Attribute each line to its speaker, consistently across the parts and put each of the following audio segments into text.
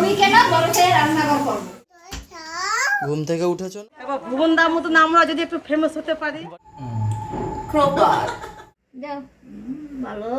Speaker 1: জমি কেনা বড় করে রান্নাঘর করব।
Speaker 2: ঘুম থেকে উঠেছো না?
Speaker 3: এবার ভুবনদার মতন আমরা যদি একটু ফেমাস হতে পারি।
Speaker 1: ক্রোকার দাও ভালো।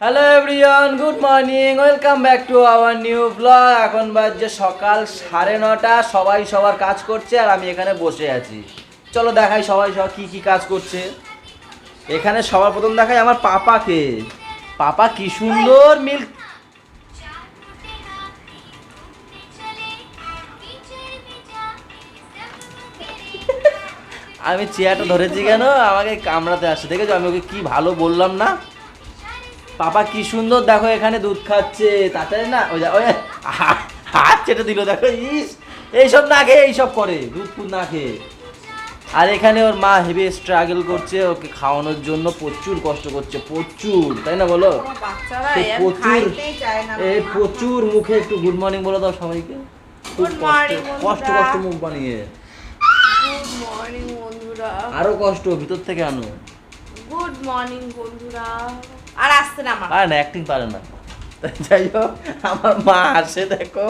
Speaker 2: Hello everyone, good morning, welcome back to our new blog. এখন বাজছে সকাল 9:30, সবাই সবার কাজ করছে আর আমি এখানে বসে আছি। চলো দেখাই সবাই কি কি কাজ করছে। এখানে সবার প্রথম দেখাই আমার পাপাকে। পাপা কি সুন্দর মিল্ক, আমি চেয়ারটা ধরেছি কেন, আমাকে কামড়াতে আসছে, দেখেছো আমি ওকে কি ভালো বললাম না। পাপা কি সুন্দর দেখো এখানে দুধ খাচ্ছে, তাড়াতাড়ি না ওই হাত চেটে দিল দেখো। ইস, এইসব না খেয়ে এইসব করে, দুধ ফুদ না খেয়ে। আর এখানে ওর মা হেভি স্ট্রাগল করছে ওকে খাওয়ানোর জন্য, প্রচুর কষ্ট করছে, প্রচুর, তাই না বলো? প্রচুর মুখে একটু গুড মর্নিং বলে দাও সবাইকে। কষ্ট কষ্ট মুখ বানিয়ে,
Speaker 3: গুড মর্নিং বন্ধুরা।
Speaker 2: আরো কষ্ট ভিতর থেকে আনো।
Speaker 3: গুড মর্নিং বন্ধুরা। আর আসছে না আমার।
Speaker 2: আর না, অ্যাক্টিং পারে না। যাই হোক, আমার মা আসে, দেখো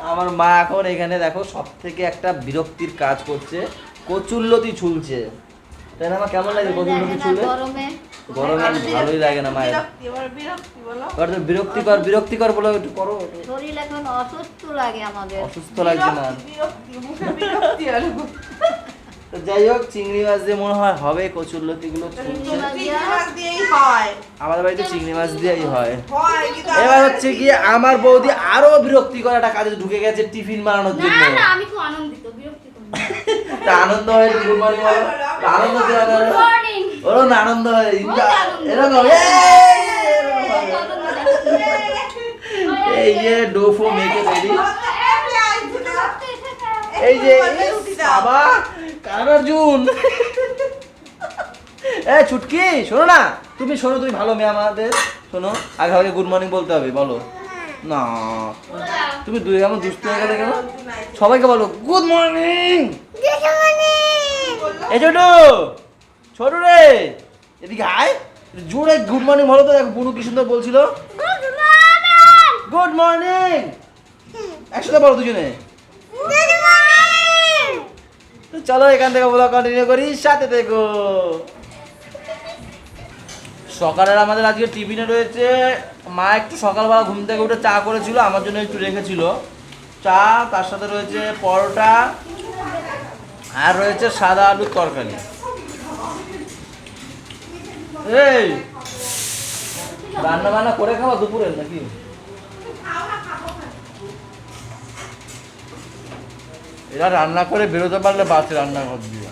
Speaker 2: আমার মা এখন এখানে দেখো সব থেকে একটা বিরক্তির কাজ করছে, কচুরলতি ছুলছে। তাই না? আমার কেমন লাগে কচুরলতি ছুলে? গরমে ভালোই লাগে না মায়ের। বিরক্তিকর বলে একটু করো।
Speaker 1: শরীর এখন অসুস্থ লাগে আমাদের।
Speaker 2: অসুস্থ লাগছে না? তো যাই হোক, চিংড়ি মাছ দিয়ে মনে হয় হবে কচুরলতি গুলো ছুলছে। আমাদের বাড়িতে চিংড়ি মাছ দিয়েই হয়। এবার হচ্ছে কি আমার বৌদি আরো বিরক্তিকর একটা কাজে ঢুকে গেছে টিফিন বানানোর জন্য।
Speaker 1: না না, আমি খুব আনন্দিত, বিরক্তি করব না।
Speaker 2: তা আনন্দ হয়, গুড মর্নিং বলো। আনন্দ দিয়ে
Speaker 1: গুড মর্নিং।
Speaker 2: ওরও না আনন্দ হয় এরকম। এই যে ডোফো মেখে রেডি, এই যে বাবা কানার্জুন। এ চুটকি শোনো না, তুমি শোনো, তুমি ভালো মেয়ে আমাদের, শোনো আগে আগে গুড মর্নিং বলতে হবে, বলো না। তুমি দুই এমন দুষ্ট হয়ে গেলে কেন? সবাইকে বলো গুড মর্নিং। এই ছোটু, ছোটু রে এদিকে আয়, জোরে গুড মর্নিং বলো তো। দেখো বুনু কি সুন্দর বলছিল গুড মর্নিং। একসাথে বলো দুজনে। চলো এখান থেকে ব্লগ কন্টিনিউ করি, সাথে দেখো। সকালের আমাদের আজকে টিফিনে রয়েছে, মা একটু সকালবেলা ঘুম থেকে উঠে চা করেছিল, আমার জন্য একটু রেখেছিল চা, তার সাথে রয়েছে পরোটা আর রয়েছে সাদা আলুর তরকারি। এই রান্না বান্না করে খাওয়া দুপুরের নাকি? এরা রান্না করে বেরোতে পারলে বাঁচে রান্নাঘর দিয়ে।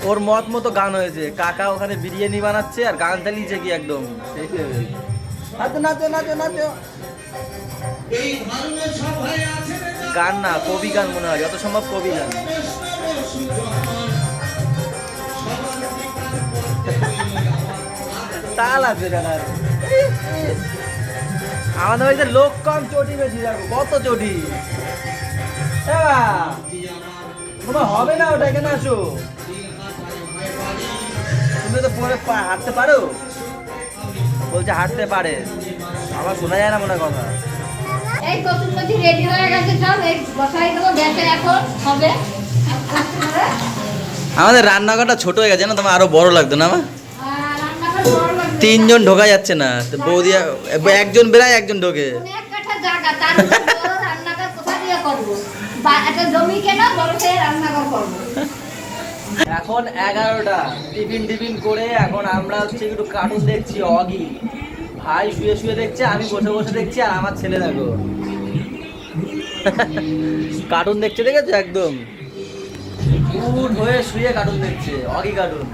Speaker 2: ওর মত মতো গান হয়েছে, কাকা ওখানে বিরিয়ানি বানাচ্ছে আর গান চালিয়েছে কি একদম। গান না, কবি গান মনে হয়, যত সম্ভব কবি গান। তাল আছে গানার। আমাদের বাড়িতে লোক কম, চটি বেশি, দেখো কত চটি। তোমার হবে না ওটা, এখানে আসো। তুমি তো পরে হাঁটতে পারো, বলছে হাঁটতে পারে, আমার শোনা যায় না মনে কথা।
Speaker 1: এই কচুরলতি রেডি হয়ে গেছে, সব এই বসাই দেবো গ্যাসে, এখন হবে।
Speaker 2: আমাদের রান্নাঘরটা ছোট হয়ে গেছে না, তোমার আরো বড় লাগতো না? আমার
Speaker 1: রান্নাঘর বড় লাগবে।
Speaker 2: 3 জন ঢোকা যাচ্ছে না, তো বৌদি একজন বেড়ায় একজন ঢোকে।
Speaker 1: অনেক কাঠা জায়গা, তার উপর রান্নাঘর কোথা দিয়ে করবো? একটা জমি কেনা বড় করে রান্নাঘর করবো।
Speaker 2: এখন 11টা, টিফিন করে এখন আমরা হচ্ছে একটু কার্টুন দেখছি। অগি ভাই শুয়ে শুয়ে দেখছে, আমি বসে বসে দেখছি, আর আমার ছেলে দেখো কার্টুন দেখছে, দেখেছো একদম উঠ হয়ে শুয়ে কার্টুন দেখছে, অগি কার্টুন।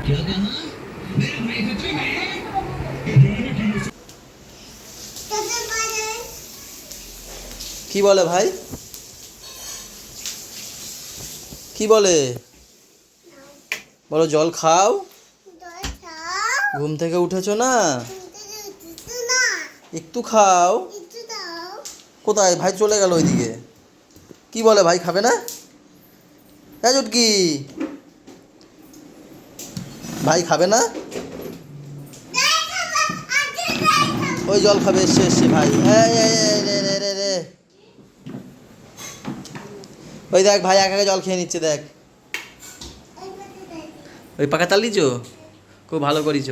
Speaker 2: কি বলে ভাই, কি বলে বলো? জল খাও, ঘুম থেকে উঠেছো না? একটু খাও। কোথায় ভাই? চলে গেল ওইদিকে। কি বলে ভাই, খাবে না? চুটকি ভাই খাবে না? ওই জল খাবে, এসছে এসছে ভাই। রে ওই দেখ ভাই একা জল খেয়ে নিচ্ছে দেখ। ওই পাকা চালিয়েছ, খুব ভালো করিছ।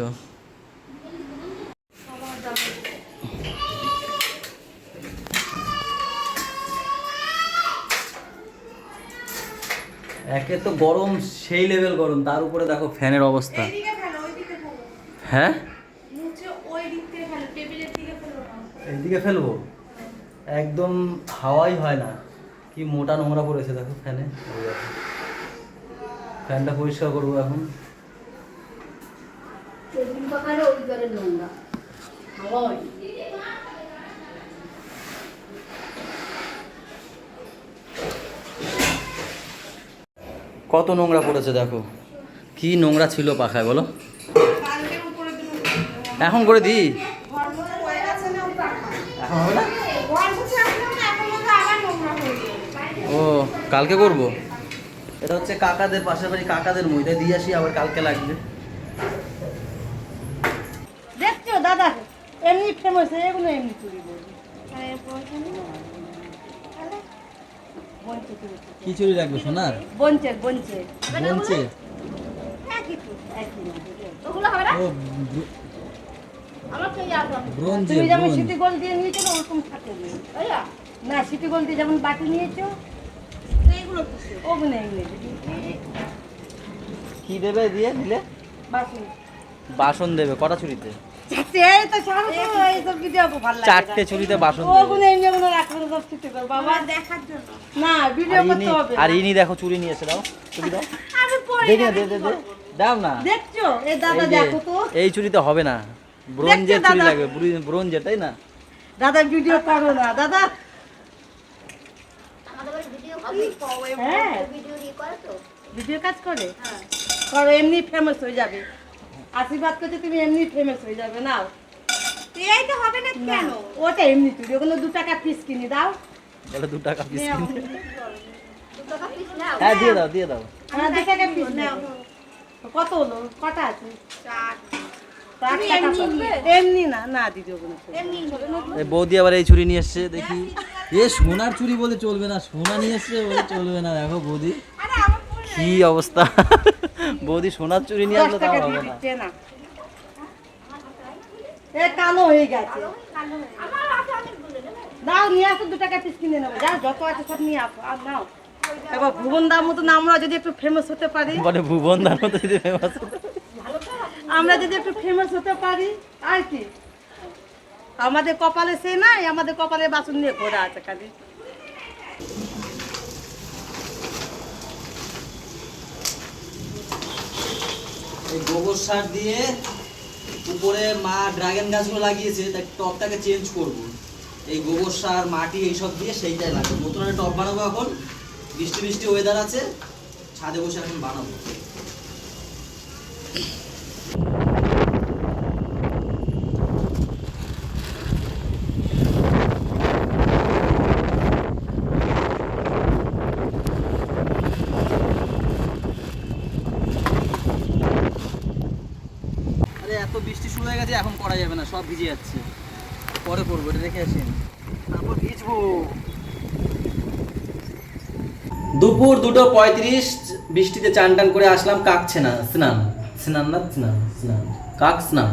Speaker 2: একে তো গরম, সেই লেভেল গরম, তার উপরে দেখো ফ্যানের অবস্থা। হ্যাঁ এইদিকে ফেলবো, একদম হাওয়াই হয় না, কি মোটা নোংরা পড়েছে দেখো ফ্যানে। ফ্যানটা পরিষ্কার করবো এখন। কত নোংরা পড়েছে দেখো, কি নোংরা ছিল পাখায় বলো। এখন করে দিই, এখন হবে না। ও কালকে করব। এটা হচ্ছে কাকাদের পাশের বাড়ি, কাকাদের মইটা দিয়ে আসি, আবার কালকে লাগবে।
Speaker 4: দেখছো দাদা এমনি ফেমাস, এগুলো এমনি চুরি
Speaker 2: কি চুরি রাখবে সোনার?
Speaker 4: বঞ্চে বঞ্চে
Speaker 2: বলছে
Speaker 1: ওগুলো হবে না?
Speaker 2: ও
Speaker 1: আমার তো ইয়া হবে।
Speaker 2: ব্রোঞ্জে,
Speaker 4: তুমি যেমন
Speaker 2: ব্রোঞ্জ।
Speaker 4: সিটি গোল্ড দিয়ে নিয়েছো না ওরকম থাকে
Speaker 1: ওইয়া
Speaker 4: না, সিটি গোল্ড দিয়ে যেমন বাটি নিয়েছো
Speaker 1: এইগুলো কিসের?
Speaker 4: ওগুলো এমনি
Speaker 2: কি দেবে দিয়ে দিলে?
Speaker 4: বাসন
Speaker 2: বাসন দেবে কটা চুরিতে?
Speaker 4: এই তো ছাড়ো তো, এই সব কি দেবো ভালো লাগে
Speaker 2: চারটে চুরিতে বাসন দেবে।
Speaker 4: ওগুলো এমনি ওগুলো রাখবে না, সব সিটি গোল্ড বাবা
Speaker 1: দেখার জন্য।
Speaker 4: না ভিডিও
Speaker 2: আর
Speaker 4: করতে
Speaker 2: ইনি,
Speaker 4: হবে
Speaker 2: আর
Speaker 4: না।
Speaker 2: ইনি দেখো চুরি নিয়েছে, দাও চুরি দাও।
Speaker 1: আমি পরে
Speaker 2: দেখি না, দে দে দে, দাও না।
Speaker 4: দেখছো এই দাদা
Speaker 2: এই যে,
Speaker 4: দেখো তো,
Speaker 2: এই চুরিতে হবে না, ব্রোঞ্জের
Speaker 4: দেখছো
Speaker 2: চুরি
Speaker 4: দাদা?
Speaker 2: লাগবে, ব্রোঞ্জের, তাই না?
Speaker 4: দাদা ভিডিও করো না দাদা।
Speaker 1: আমাদের বাড়ি ভিডিও হবে।
Speaker 4: হ্যাঁ
Speaker 1: ভিডিও দিয়ে করে তো।
Speaker 4: ভিডিও কাজ করে
Speaker 1: হ্যাঁ।
Speaker 4: করো, এমনি ফেমাস হয়ে যাবে। আশীর্বাদ করছে তুমি এমনি ফেমাস হয়ে যাবে। নাও
Speaker 1: এই তো হবে না
Speaker 4: না,
Speaker 1: কেন?
Speaker 4: ওটা এমনি চুরি, ওগুলো 2 টাকা পিস কিনে দাও।
Speaker 2: বলে 2 টাকা পিস
Speaker 4: নাও।
Speaker 2: কিনে।
Speaker 1: 2 টাকা পিস নাও।
Speaker 2: হ্যাঁ দিয়ে দাও, দিয়ে দাও।
Speaker 4: হ্যাঁ 2 টাকা পিস নাও। কত হলো? কটা আছে? 4 টাকা পড়বে। এমনি না না দিদি, ওগুলো চলবে না।
Speaker 1: এমনি হবে না।
Speaker 2: এই বৌদি আবার এই চুরি নিয়ে এসছে দেখি। এ সোনার চুরি বলে চলবে না, সোনা নিয়ে এসছে বলে চলবে না। দেখো বৌদি
Speaker 1: আরে আমার পরে
Speaker 2: কি অবস্থা। বৌদি সোনার চুরি নিয়ে
Speaker 4: 10
Speaker 2: আসলে
Speaker 4: টাকা
Speaker 2: তাও
Speaker 4: দিয়ে
Speaker 2: হবে না।
Speaker 4: দিচ্ছে না। এ কালো হয়ে গেছে।
Speaker 1: আমার আছে অনেক গুলো নেবে।
Speaker 4: দাও নিয়ে আসো, 2 টাকা পিস কিনে নেবো। যা যত আছে সব নিয়ে আসো আর নাও। এবার ভুবন দার মতন আমরা যদি একটু ফেমাস হতে পারি,
Speaker 2: বলে ভুবন দার মতো যদি ফেমাস হতো।
Speaker 4: আমরা যদি একটু ফেমাস হতে পারি আর কি। আমাদের কপালে সে নাই, আমাদের কপালে বাসন নিয়ে ঘোরা আছে খালি।
Speaker 2: এই গোবর সার দিয়ে উপরে মা ড্রাগন গাছগুলো লাগিয়েছে, তাই টবটাকে চেঞ্জ করব। এই গোবর সার মাটি এইসব দিয়ে সেইটাই লাগবে। নতুন একটা টব বানাবো এখন, বৃষ্টি বৃষ্টি ওয়েদার আছে, ছাদে বসে এখন বানাবো। আরে এত বৃষ্টি শুরু হয়ে গেছে, এখন করা যাবে না, সব ভিজে যাচ্ছে। পরে করবো, এটা রেখে আসেন, তারপর ভিজবো। দুপুর 2:35, বৃষ্টিতে চান টান করে আসলাম। কাকছে না স্নান, স্নান না স্নান, স্নান কাক স্নান।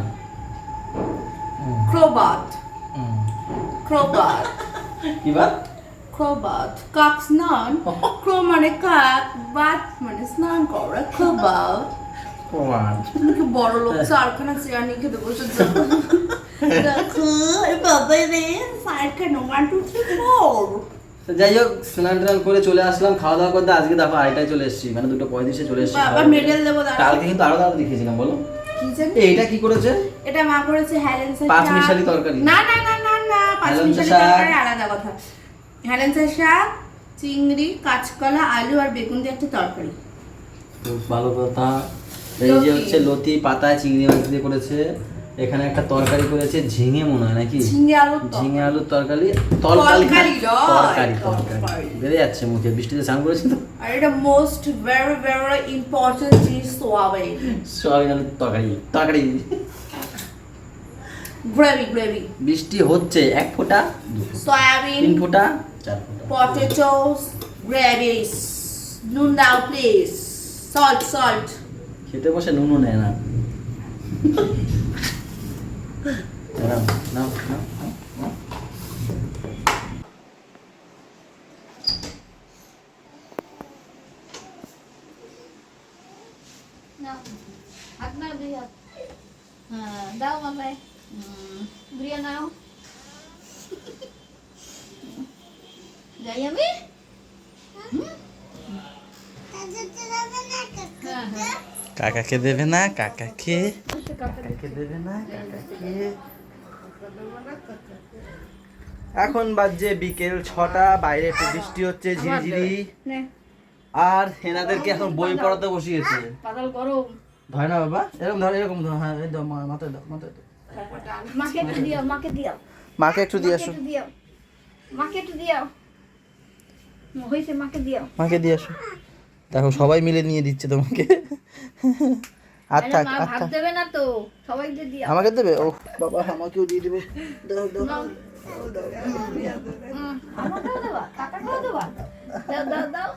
Speaker 3: ক্রোবাট ক্রোবাট
Speaker 2: কি বা
Speaker 3: ক্রোবাট কাক স্নান। ক্রো মানে কাক, বাট মানে স্নান করা। ক্রোবাট
Speaker 2: প্রমাণ।
Speaker 3: তুমি কি বড় লোক, চারখানা চেয়ার নিয়ে খেতে বসেছো? দেখো এই বাবা রে, চারখানা 1 2 3 4।
Speaker 2: তো যাই হোক, স্নান টান করে চলে আসলাম খাওয়া দাওয়া করতে। আজকে দেখো আড়াইটায় চলে এসেছি, মানে 2:35 চলে এসেছি।
Speaker 3: বাবা মেডেল দেবো দাঁড়াও।
Speaker 2: কালকে কিন্তু আরো তাড়াতাড়ি খেয়েছিলাম। বলো
Speaker 3: কি জানি
Speaker 2: এইটা কি করেছে?
Speaker 3: এটা মা করেছে হেলেন্সের
Speaker 2: পাঁচ
Speaker 3: শাক।
Speaker 2: মিশালি তরকারি।
Speaker 3: না না না না না, পাঁচ
Speaker 2: হেলেন্সের
Speaker 3: মিশালি
Speaker 2: শাক।
Speaker 3: তরকারি আলাদা কথা। হেলেন্সের শাক, চিংড়ি, কাঁচকলা, আলু আর বেগুন দিয়ে একটা তরকারি।
Speaker 2: খুব ভালো কথা। এই যে
Speaker 3: লতি।
Speaker 2: হচ্ছে লতি পাতায় চিংড়ি মাছ দিয়ে করেছে। এখানে একটা তরকারি করেছে ঝিঙে মনে হয় নাকি
Speaker 3: ঝিঙে আলুর
Speaker 2: ঝিঙে আলুর তরকারি তরকারি বেড়ে যাচ্ছে মুখে, বৃষ্টিতে স্নান করেছি তো।
Speaker 3: আর এটা মোস্ট ভেরি ভেরি ইম্পর্টেন্ট জিনিস সোয়াবিন
Speaker 2: সোয়াবিন আলুর তরকারি
Speaker 3: গ্রেভি
Speaker 2: বৃষ্টি হচ্ছে 1 ফোঁটা 2 ফোঁটা
Speaker 3: সয়াবিন
Speaker 2: 3 ফোঁটা 4 ফোঁটা।
Speaker 3: potatoes gravies নুন দাও প্লিজ salt
Speaker 2: খেতে বসে নুনও নেয় না। নাও, নাও, নাও, নাও।
Speaker 1: নাও হাত নাও দুই হাত হ্যাঁ দাও মাথায় ঘুরিয়ে নাও যাই আমি হ্যাঁ হ্যাঁ
Speaker 2: কাকাকে দেবে না, কাকাকে দেবে না, কাকাকে। এখন বাজে বিকেল 6টা, বাইরে একটু বৃষ্টি হচ্ছে ঝিরিঝিরি, আর হেনাদেরকে এখন বই পড়াতে বসিয়েছে।
Speaker 1: পাতাল গরম
Speaker 2: ধরে না বাবা, এরকম ধর, হ্যাঁ এই দাও, মাথায় দাও, মাথায় দাও।
Speaker 1: মাকে একটু দিও
Speaker 2: মাকে একটু দিয়ে আসো,
Speaker 1: মাকে একটু দিও হয়েছে মাকে দিও
Speaker 2: মাকে দিয়ে আসো। দেখো সবাই মিলে নিয়ে দিচ্ছে তোমাকে। আর থাক,
Speaker 1: মা
Speaker 2: আর
Speaker 1: ভাত
Speaker 2: থাক।
Speaker 1: দেবে না তো সবাইকে দিও
Speaker 2: আমাকে দেবে? ও বাবা, আমাকেও দিয়ে দেবে। দাও দাও
Speaker 1: নাও। আমাকেও দেবা কাকাকেও দেবা দাও দাও দাও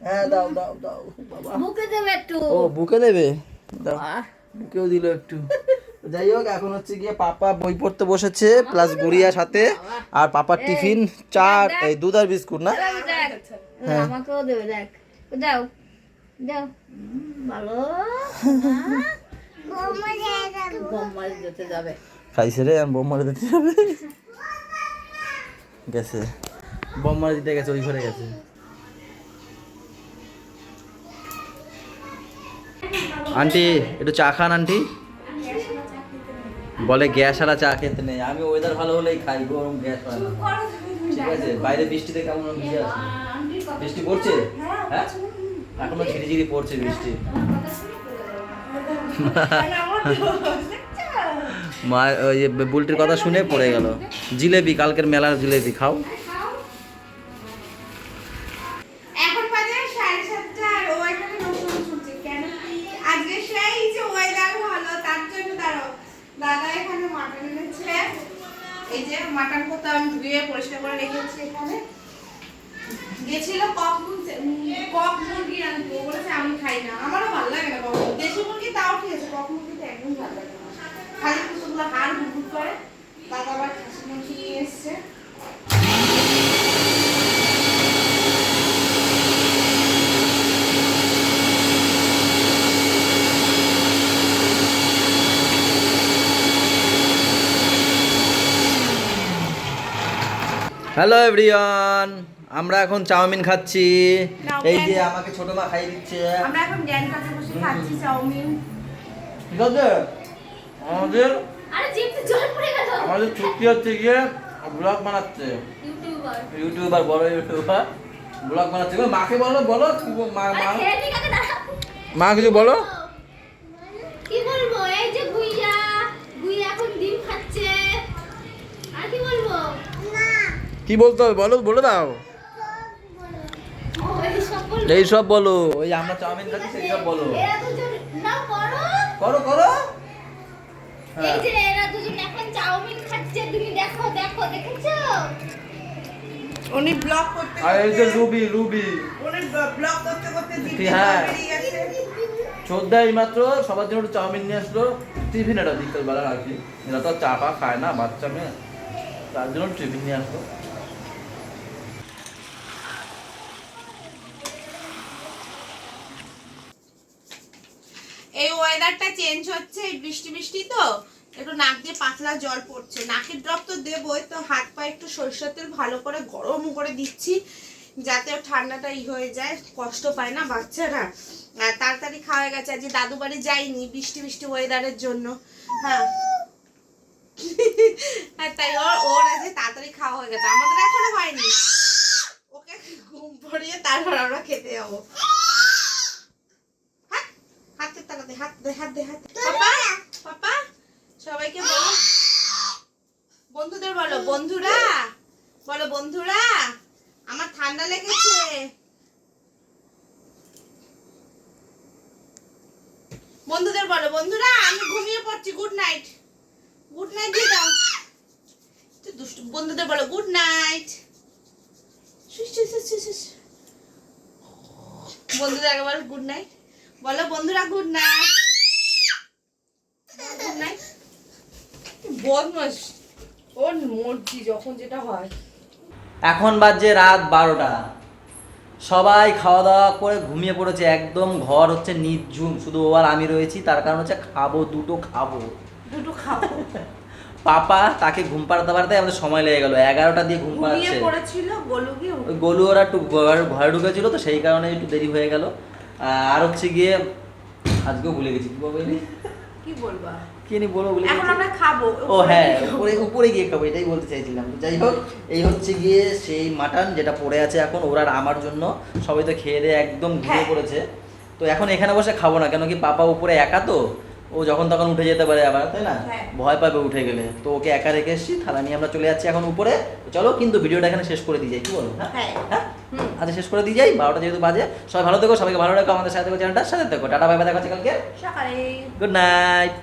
Speaker 2: হ্যাঁ দাও দাও দাও বাবা।
Speaker 1: বুকে দেবে একটু
Speaker 2: ও বুকে দেবে, দাও।
Speaker 1: বাহ,
Speaker 2: বুকেও দিল একটু। যাই হোক, এখন হচ্ছে গিয়ে পাপা বই পড়তে বসেছে, প্লাস গুড়িয়া সাথে, আর পাপার টিফিন চাট, এই দুধ আর বিস্কুট না।
Speaker 1: দেখ,
Speaker 2: হ্যাঁ।
Speaker 1: আমাকেও দেবে দেখ দাও দাও ভালো গম্মাল দিতে যাবে
Speaker 2: খাইছে রে, আমি বোম মারে দিতে যাবে। গেছে বোম মারে দিতে গেছে, ওই ঘরে গেছে। আন্টি একটু চা খান আন্টি। বলে গ্যাস আলা চা খেতে নেই, আমি ওয়েদার ভালো হলেই খাই, গরম গ্যাস হয় না। ঠিক আছে, বাইরে বৃষ্টিতে কেমন ভিজে আছে? বৃষ্টি পড়ছে? হ্যাঁ এখনো ঝিরিঝিরি পড়ছে বৃষ্টি। মা ওই বুলটির কথা শুনে পড়ে গেল। জিলেবি, কালকের মেলার জিলেবি খাও।
Speaker 3: এখন বাজে 7:30 আর ও এখানে নতুন শুনছে কেন কি আজকে সেই যে ওয়েদার ভালো তার জন্য দাদা এখানে মাটন এনেছে। এই যে মাটন কোথা আমি ধুয়ে পরিষ্কার করে রেখেছি এখানে। গেছিল কক মুরগি আনতে, ও বলেছে আমি খাই না, আমারও ভালো লাগে না কক মুরগি। দেশি মুরগি তাও ঠিক আছে, কক মুরগি তো একদম ভালো লাগে না, খালি কিছুগুলো হাড় গুড় করে। দাদা আবার খাসি মাংস নিয়ে এসছে।
Speaker 2: হ্যালো এভরিওয়ান, আমরা এখন চাউমিন খাচ্ছি।
Speaker 3: নাও,
Speaker 2: এই যে
Speaker 3: প্যান-
Speaker 2: আমাকে ছোট মা খাইয়ে দিচ্ছে।
Speaker 3: আমরা এখন জ্ঞান কাছে বসে খাচ্ছি চাউমিন।
Speaker 2: ঠিক আছে, আমাদের
Speaker 1: আরে জিপতে জল পড়ে গেল
Speaker 2: আমাদের ছুটি হচ্ছে গিয়ে ব্লগ বানাচ্ছে, ইউটিউবার, বড় ইউটিউবার ব্লগ বানাচ্ছে। এবার মাকে বলো, বলো কি মা কিছু বলো।
Speaker 1: কি বলবো এই যে গুইয়া এখন ডিম খাচ্ছে আর কি বলবো
Speaker 2: কি বলতে হবে বলো, বলে দাও।
Speaker 1: ও এই সব বলবো
Speaker 2: এই সব বলো, ওই আমরা চাউমিন খাচ্ছি সেই সব বলো।
Speaker 1: এরা দুজন নাও করো
Speaker 2: করো করো।
Speaker 1: এই
Speaker 2: হ্যাঁ
Speaker 1: যে এরা দুজন এখন চাউমিন খাচ্ছে তুমি দেখো দেখেছো
Speaker 3: উনি ব্লগ করতে
Speaker 2: আর এই যে রুবি, রুবি
Speaker 3: উনি ব্লগ করতে করতে দিদি
Speaker 2: হ্যাঁ।
Speaker 3: বেরিয়ে গেছে।
Speaker 2: চোদ্দা এই মাত্র সবার জন্য একটু চাউমিন নিয়ে আসলো, টিফিন এটা বিকেলবেলা আর কি। এরা তো চা পা খায় না, বাচ্চা মেয়ে, তার জন্য টিফিন নিয়ে আসলো।
Speaker 3: এই ওয়েদারটা চেঞ্জ হচ্ছে, এই বৃষ্টি বৃষ্টি তো একটু নাক দিয়ে পাতলা জল পড়ছে। নাকের ড্রপ তো দেবই, তো হাত পা একটু সরিষার তেল ভালো করে গরম করে দিচ্ছি যাতে ঠান্ডাটা হয়ে যায়, কষ্ট পায় না বাচ্চারা। আর তাড়াতাড়ি খাওয়া গেছে, আজ দাদু বাড়ি যাইনি বৃষ্টি বৃষ্টি ওয়েদারের জন্য। হ্যাঁ আর তাই ওর আজ তাড়াতাড়ি খাওয়া হয়ে গেছে, আমাদের এখনো হয়নি। ওকে ঘুম পড়িয়ে তারপর আমরা খেতে যাবো। হাত দে, হাত দে, হাত দে, হাত দে। পাপা, পাপা সবাইকে বলো, বন্ধুদের বলো, বন্ধুরা বলো, বন্ধুরা আমার ঠান্ডা লেগেছে। বন্ধুদের বলো, বন্ধুরা আমি ঘুমিয়ে পড়ছি, গুড নাইট। গুড নাইট দিয়ে দাও। দুষ্টু বন্ধুদের বলো গুড নাইট। বন্ধুদের একবার গুড নাইট বলো, বন্ধুরা গুড নাইট। Good night. বদমাস, ওর মর্জি যখন যেটা হয়।
Speaker 2: এখন বাজে রাত 12টা, সবাই খাওয়া দাওয়া করে ঘুমিয়ে পড়েছে, একদম ঘর হচ্ছে নির্ঝুম, শুধু ও আর আমি রয়েছি। তার কারণ হচ্ছে খাবো, দুটো খাবো। পাপা তাকে ঘুম পাড়াতে পারতে আমাদের সময় লেগে গেল, 11টা দিয়ে ঘুম
Speaker 3: ঘুমিয়ে
Speaker 2: পাড়াচ্ছে।
Speaker 3: পড়েছিল গোলু কি,
Speaker 2: ওই গোলু ওরা একটু ঘরে ঢুকেছিল তো সেই কারণে একটু দেরি হয়ে গেল। আর হচ্ছে গিয়ে আজকেও ভুলে গেছি কি বলবো,
Speaker 3: কি বলবা,
Speaker 2: কি নি বলবো ভুলে
Speaker 3: এখন
Speaker 2: গেছি।
Speaker 3: আমরা খাবো।
Speaker 2: ও হ্যাঁ, উপরে উপরে গিয়ে খাবো, এটাই বলতে চাইছিলাম। তো যাই হোক, এই হচ্ছে গিয়ে সেই মাটন যেটা পড়ে আছে এখন ওরা আর আমার জন্য। সবাই তো খেয়ে দিয়ে একদম ঘুরে
Speaker 3: হ্যাঁ।
Speaker 2: পড়েছে। তো এখন এখানে বসে খাবো না, কেন কি পাপা উপরে একা তো, ও যখন তখন উঠে যেতে পারে আবার, তাই না?
Speaker 3: হ্যাঁ।
Speaker 2: ভয় পাবে উঠে গেলে, তো ওকে একা রেখে এসেছি। থালা নিয়ে আমরা চলে যাচ্ছি এখন উপরে। তো চলো কিন্তু ভিডিওটা এখানে শেষ করে দিয়ে যাই, কি বলো?
Speaker 3: হ্যাঁ।
Speaker 2: হ্যাঁ, আচ্ছা শেষ করে দিয়ে যাই, 12টা যেহেতু বাজে। সবাই ভালো থেকো, সবাইকে ভালো রাখো, আমাদের সাথে থেকো, চ্যানেলটার সাথে থেকো। টাটা, বাই বাই, দেখা হচ্ছে কালকে
Speaker 3: সকালে।
Speaker 2: Good night.